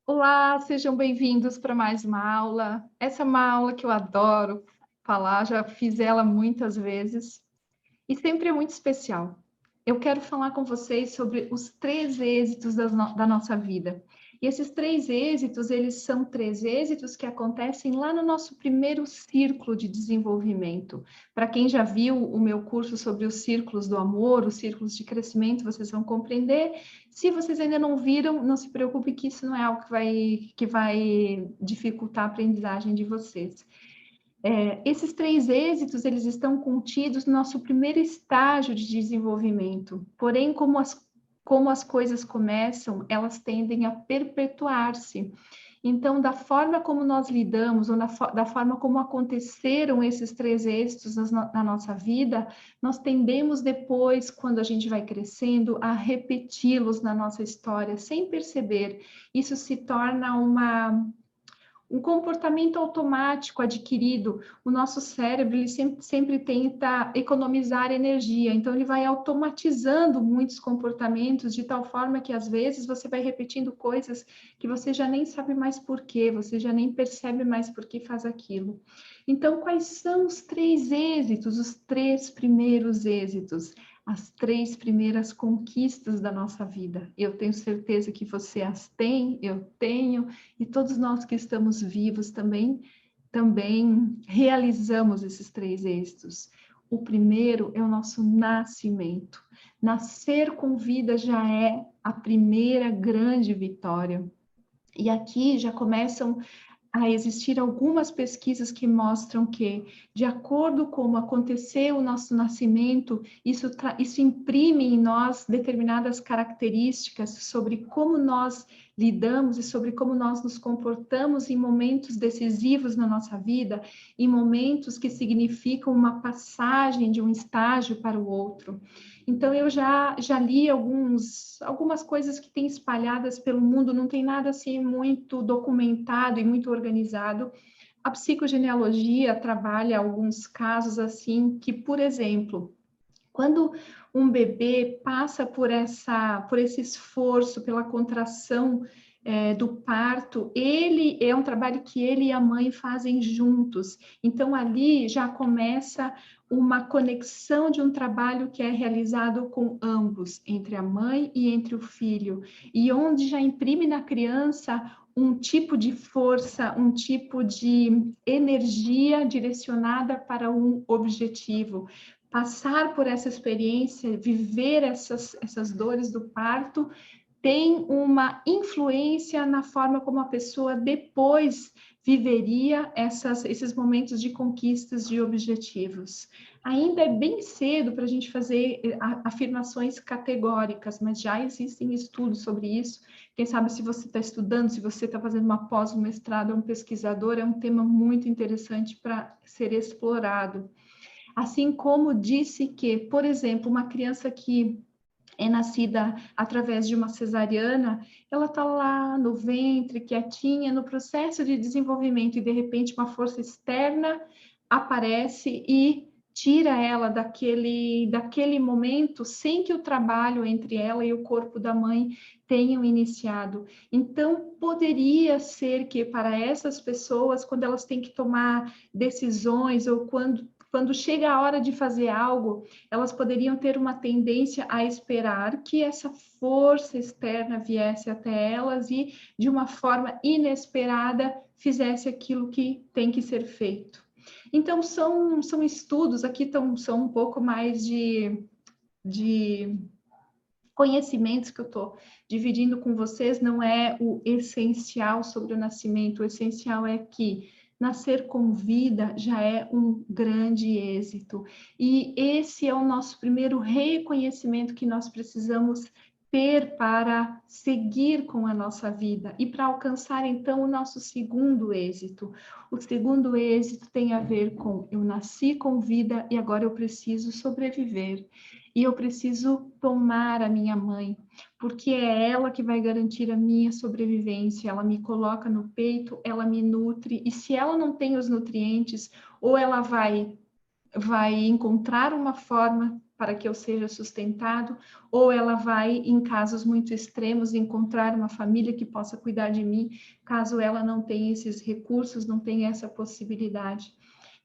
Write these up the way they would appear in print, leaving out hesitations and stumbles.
Olá, sejam bem-vindos para mais uma aula. Essa é uma aula que eu adoro falar, já fiz ela muitas vezes e sempre é muito especial. Eu quero falar com vocês sobre os três êxitos da nossa vida. E esses três êxitos, eles são três êxitos que acontecem lá no nosso primeiro círculo de desenvolvimento. Para quem já viu o meu curso sobre os círculos do amor, os círculos de crescimento, vocês vão compreender. Se vocês ainda não viram, não se preocupe que isso não é algo que vai dificultar a aprendizagem de vocês. Esses três êxitos, eles estão contidos no nosso primeiro estágio de desenvolvimento. Porém, como as coisas começam, elas tendem a perpetuar-se. Então, da forma como nós lidamos, ou da forma como aconteceram esses três êxitos na nossa vida, nós tendemos depois, quando a gente vai crescendo, a repeti-los na nossa história, sem perceber. Isso se torna um comportamento automático adquirido. O nosso cérebro ele sempre tenta economizar energia, então ele vai automatizando muitos comportamentos de tal forma que às vezes você vai repetindo coisas que você já nem sabe mais por quê, você já nem percebe mais por que faz aquilo. Então, quais são os três êxitos, os três primeiros êxitos? As três primeiras conquistas da nossa vida. Eu tenho certeza que você as tem, eu tenho, e todos nós que estamos vivos também realizamos esses três êxitos. O primeiro é o nosso nascimento. Nascer com vida já é a primeira grande vitória. E aqui já começam a existir algumas pesquisas que mostram que, de acordo com como aconteceu o nosso nascimento, isso imprime em nós determinadas características sobre como nós lidamos e sobre como nós nos comportamos em momentos decisivos na nossa vida, em momentos que significam uma passagem de um estágio para o outro. Então, eu já li algumas coisas que têm espalhadas pelo mundo, não tem nada assim muito documentado e muito organizado. A psicogenealogia trabalha alguns casos assim que, por exemplo, quando um bebê passa por esse esforço, pela contração do parto, ele é um trabalho que ele e a mãe fazem juntos. Então, ali já começa uma conexão de um trabalho que é realizado com ambos, entre a mãe e entre o filho, e onde já imprime na criança um tipo de força, um tipo de energia direcionada para um objetivo. Passar por essa experiência, viver essas dores do parto, tem uma influência na forma como a pessoa depois viveria esses momentos de conquistas de objetivos. Ainda é bem cedo para a gente fazer afirmações categóricas, mas já existem estudos sobre isso. Quem sabe se você está estudando, se você está fazendo uma pós, um mestrado, é um pesquisador, é um tema muito interessante para ser explorado. Assim como disse que, por exemplo, uma criança que é nascida através de uma cesariana, ela está lá no ventre, quietinha, no processo de desenvolvimento, e de repente uma força externa aparece e tira ela daquele momento sem que o trabalho entre ela e o corpo da mãe tenham iniciado. Então, poderia ser que para essas pessoas, quando elas têm que tomar decisões ou quando chega a hora de fazer algo, elas poderiam ter uma tendência a esperar que essa força externa viesse até elas e, de uma forma inesperada, fizesse aquilo que tem que ser feito. Então, são estudos, aqui são um pouco mais de conhecimentos que eu estou dividindo com vocês, não é o essencial sobre o nascimento, o essencial é que nascer com vida já é um grande êxito. E esse é o nosso primeiro reconhecimento que nós precisamos ter para seguir com a nossa vida e para alcançar então o nosso segundo êxito. O segundo êxito tem a ver com eu nasci com vida e agora eu preciso sobreviver. E eu preciso tomar a minha mãe, porque é ela que vai garantir a minha sobrevivência. Ela me coloca no peito, ela me nutre, e se ela não tem os nutrientes, ou ela vai encontrar uma forma para que eu seja sustentado, ou ela vai, em casos muito extremos, encontrar uma família que possa cuidar de mim, caso ela não tenha esses recursos, não tenha essa possibilidade.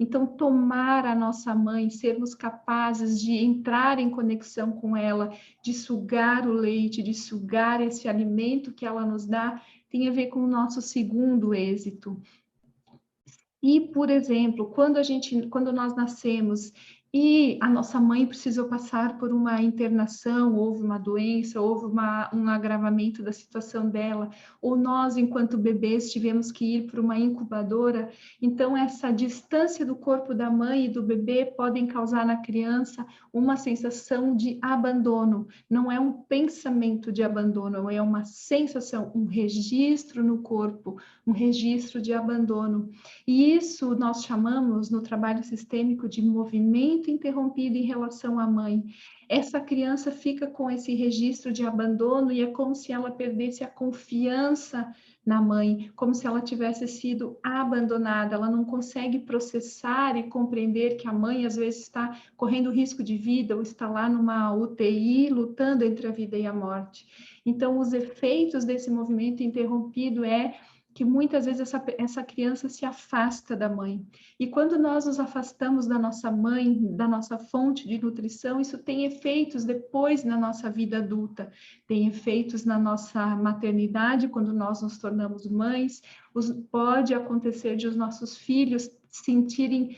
Então, tomar a nossa mãe, sermos capazes de entrar em conexão com ela, de sugar o leite, de sugar esse alimento que ela nos dá, tem a ver com o nosso segundo êxito. E, por exemplo, quando nós nascemos e a nossa mãe precisou passar por uma internação, houve uma doença, houve um agravamento da situação dela, ou nós, enquanto bebês, tivemos que ir para uma incubadora, então essa distância do corpo da mãe e do bebê podem causar na criança uma sensação de abandono. Não é um pensamento de abandono, é uma sensação, um registro no corpo, um registro de abandono. E isso nós chamamos no trabalho sistêmico de movimento interrompido em relação à mãe. Essa criança fica com esse registro de abandono e é como se ela perdesse a confiança na mãe, como se ela tivesse sido abandonada. Ela não consegue processar e compreender que a mãe às vezes está correndo risco de vida ou está lá numa UTI lutando entre a vida e a morte. Então, os efeitos desse movimento interrompido é que muitas vezes essa criança se afasta da mãe. E quando nós nos afastamos da nossa mãe, da nossa fonte de nutrição, isso tem efeitos depois na nossa vida adulta, tem efeitos na nossa maternidade, quando nós nos tornamos mães, pode acontecer de os nossos filhos sentirem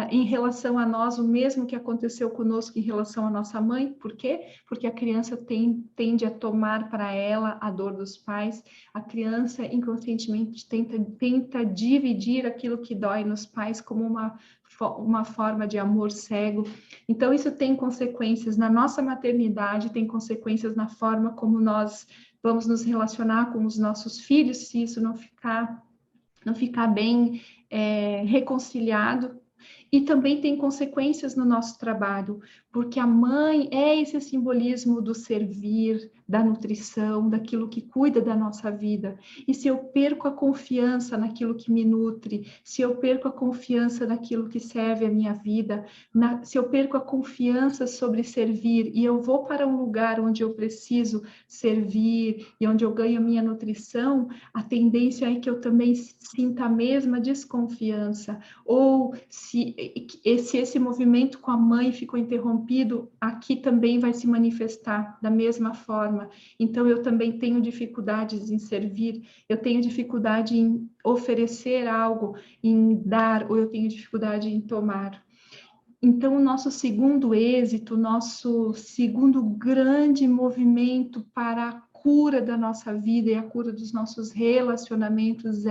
em relação a nós o mesmo que aconteceu conosco em relação à nossa mãe. Por quê? Porque a criança tende a tomar para ela a dor dos pais, a criança inconscientemente tenta dividir aquilo que dói nos pais como uma forma de amor cego. Então, isso tem consequências na nossa maternidade, tem consequências na forma como nós vamos nos relacionar com os nossos filhos, se isso não ficar bem reconciliado. E também tem consequências no nosso trabalho, porque a mãe é esse simbolismo do servir, da nutrição, daquilo que cuida da nossa vida. E se eu perco a confiança naquilo que me nutre, se eu perco a confiança naquilo que serve a minha vida, se eu perco a confiança sobre servir e eu vou para um lugar onde eu preciso servir e onde eu ganho a minha nutrição, a tendência é que eu também sinta a mesma desconfiança. Ou se esse movimento com a mãe ficou interrompido, aqui também vai se manifestar da mesma forma. Então, eu também tenho dificuldades em servir, eu tenho dificuldade em oferecer algo, em dar, ou eu tenho dificuldade em tomar. Então, o nosso segundo êxito, nosso segundo grande movimento para a cura da nossa vida e a cura dos nossos relacionamentos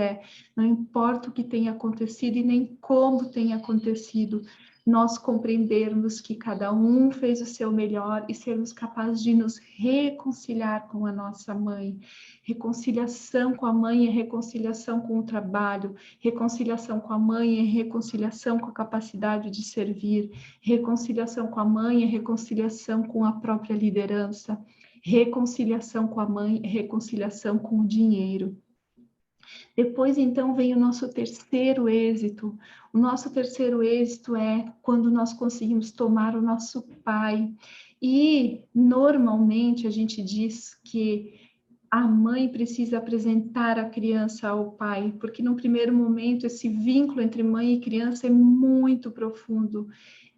não importa o que tenha acontecido e nem como tenha acontecido, nós compreendermos que cada um fez o seu melhor e sermos capazes de nos reconciliar com a nossa mãe. Reconciliação com a mãe é reconciliação com o trabalho, reconciliação com a mãe é reconciliação com a capacidade de servir, reconciliação com a mãe é reconciliação com a própria liderança, reconciliação com a mãe é reconciliação com o dinheiro. Depois, então, vem o nosso terceiro êxito. O nosso terceiro êxito é quando nós conseguimos tomar o nosso pai. E, normalmente, a gente diz que a mãe precisa apresentar a criança ao pai, porque no primeiro momento esse vínculo entre mãe e criança é muito profundo.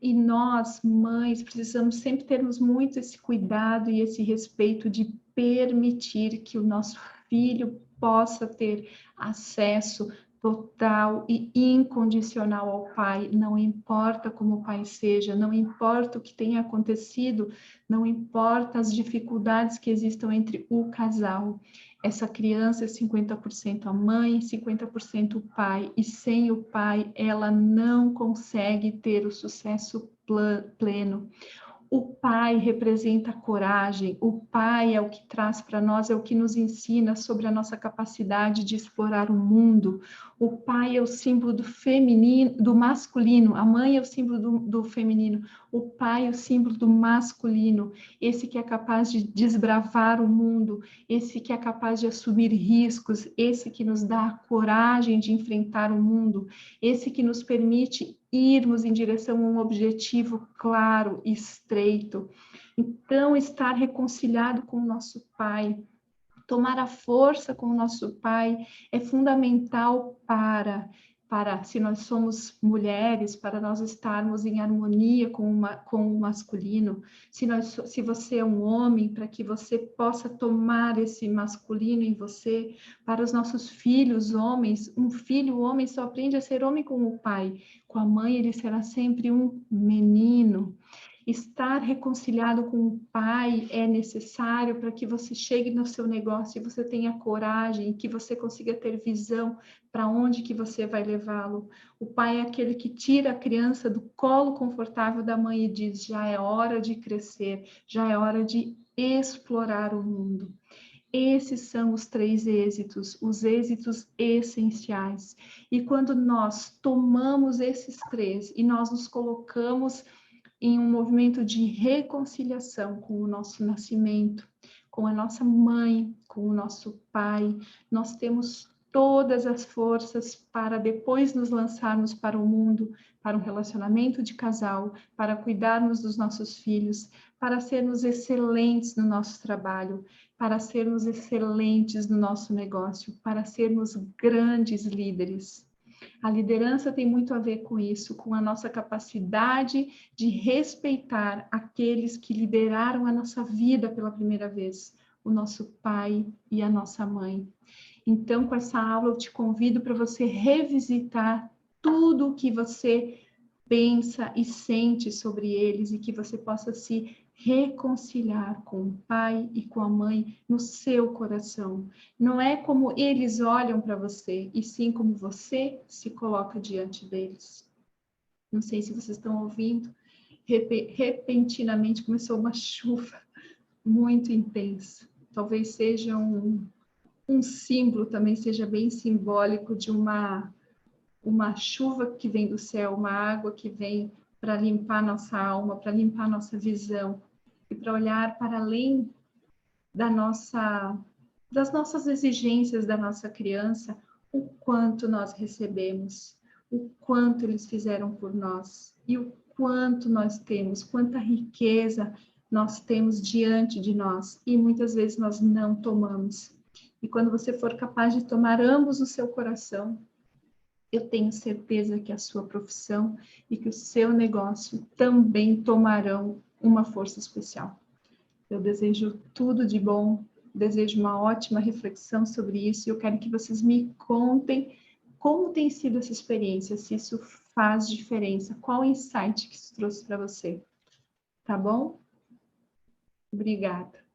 E nós, mães, precisamos sempre termos muito esse cuidado e esse respeito de permitir que o nosso filho possa ter acesso total e incondicional ao pai, não importa como o pai seja, não importa o que tenha acontecido, não importa as dificuldades que existam entre o casal. Essa criança é 50% a mãe, 50% o pai, e sem o pai ela não consegue ter o sucesso pleno. O pai representa a coragem, o pai é o que traz para nós, é o que nos ensina sobre a nossa capacidade de explorar o mundo. O pai é o símbolo do feminino, do masculino, a mãe é o símbolo do feminino, o pai é o símbolo do masculino, esse que é capaz de desbravar o mundo, esse que é capaz de assumir riscos, esse que nos dá a coragem de enfrentar o mundo, esse que nos permite irmos em direção a um objetivo claro, estreito. Então, estar reconciliado com o nosso Pai, tomar a força com o nosso Pai é fundamental se nós somos mulheres, para nós estarmos em harmonia com o masculino. Se você é um homem, para que você possa tomar esse masculino em você. Para os nossos filhos homens, um filho homem só aprende a ser homem com o pai. Com a mãe, ele será sempre um menino. Estar reconciliado com o Pai é necessário para que você chegue no seu negócio e você tenha coragem, que você consiga ter visão para onde que você vai levá-lo. O Pai é aquele que tira a criança do colo confortável da mãe e diz: já é hora de crescer, já é hora de explorar o mundo. Esses são os 3 êxitos, os êxitos essenciais. E quando nós tomamos esses 3 e nós nos colocamos em um movimento de reconciliação com o nosso nascimento, com a nossa mãe, com o nosso pai, nós temos todas as forças para depois nos lançarmos para o mundo, para um relacionamento de casal, para cuidarmos dos nossos filhos, para sermos excelentes no nosso trabalho, para sermos excelentes no nosso negócio, para sermos grandes líderes. A liderança tem muito a ver com isso, com a nossa capacidade de respeitar aqueles que lideraram a nossa vida pela primeira vez, o nosso pai e a nossa mãe. Então, com essa aula, eu te convido para você revisitar tudo o que você pensa e sente sobre eles e que você possa se reconciliar com o pai e com a mãe no seu coração. Não é como eles olham para você, e sim como você se coloca diante deles. Não sei se vocês estão ouvindo, repentinamente começou uma chuva muito intensa. Talvez seja um símbolo, também seja bem simbólico de uma chuva que vem do céu, uma água que vem para limpar nossa alma, para limpar nossa visão e para olhar para além das nossas exigências da nossa criança, o quanto nós recebemos, o quanto eles fizeram por nós e o quanto nós temos, quanta riqueza nós temos diante de nós e muitas vezes nós não tomamos. E quando você for capaz de tomar ambos no seu coração, eu tenho certeza que a sua profissão e que o seu negócio também tomarão uma força especial. Eu desejo tudo de bom, desejo uma ótima reflexão sobre isso e eu quero que vocês me contem como tem sido essa experiência, se isso faz diferença, qual o insight que isso trouxe para você. Tá bom? Obrigada.